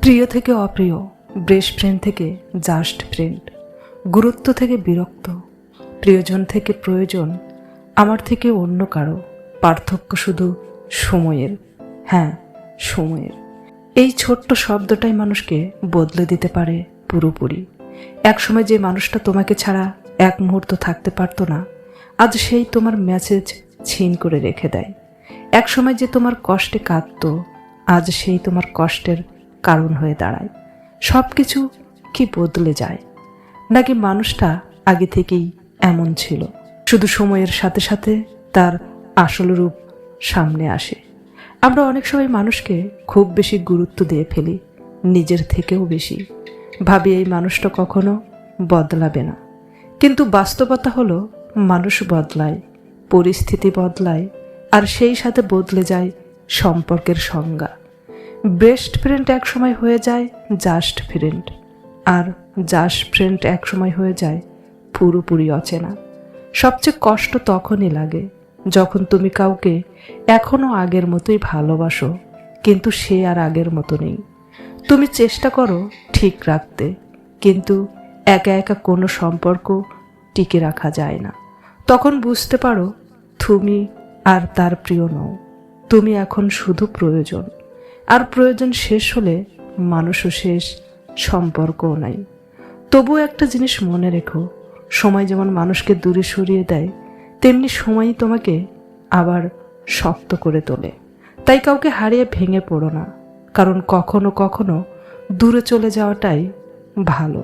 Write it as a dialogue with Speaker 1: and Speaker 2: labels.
Speaker 1: প্রিয় থেকে অপ্রিয়, বেস্ট ফ্রেন্ড থেকে জাস্ট ফ্রেন্ড, গুরুত্ব থেকে বিরক্ত, প্রিয়জন থেকে প্রয়োজন, আমার থেকে অন্য কারো, পার্থক্য শুধু সময়ের। হ্যাঁ, সময়ের। এই ছোট্ট শব্দটাই মানুষকে বদলে দিতে পারে পুরোপুরি। একসময় যে মানুষটা তোমাকে ছাড়া এক মুহূর্ত থাকতে পারতো না, আজ সেই তোমার মেসেজ ছিন করে রেখে দেয়। একসময় যে তোমার কষ্টে কাঁদতো, আজ সেই তোমার কষ্টের কারণ হয়ে দাঁড়ায়। সব কিছু কি বদলে যায়, নাকি মানুষটা আগে থেকেই এমন ছিল, শুধু সময়ের সাথে সাথে তার আসল রূপ সামনে আসে? আমরা অনেক সময় মানুষকে খুব বেশি গুরুত্ব দিয়ে ফেলি, নিজের থেকেও বেশি। ভাবি এই মানুষটা কখনো বদলাবে না, কিন্তু বাস্তবতা হলো মানুষ বদলায়, পরিস্থিতি বদলায়, আর সেই সাথে বদলে যায় সম্পর্কের সংজ্ঞা। বেস্ট ফ্রেন্ড এক সময় হয়ে যায় জাস্ট ফ্রেন্ড, আর জাস্ট ফ্রেন্ড এক সময় হয়ে যায় পুরোপুরি অচেনা। সবচেয়ে কষ্ট তখনই লাগে যখন তুমি কাউকে এখনো আগের মতোই ভালোবাসো, কিন্তু সে আর আগের মতো নেই। তুমি চেষ্টা করো ঠিক রাখতে, কিন্তু একা একা কোনো সম্পর্ক টিকে রাখা যায় না। তখন বুঝতে পারো তুমি আর তার প্রিয় নও, তুমি এখন শুধু প্রয়োজন। আর প্রয়োজন শেষ হলে মানুষও শেষ, সম্পর্কও নাই। তবুও একটা জিনিস মনে রেখো, সময় যেমন মানুষকে দূরে সরিয়ে দেয়, তেমনি সময়ই তোমাকে আবার শক্ত করে তোলে। তাই কাউকে হারিয়ে ভেঙে পড়ো না, কারণ কখনো কখনো দূরে চলে যাওয়াটাই ভালো।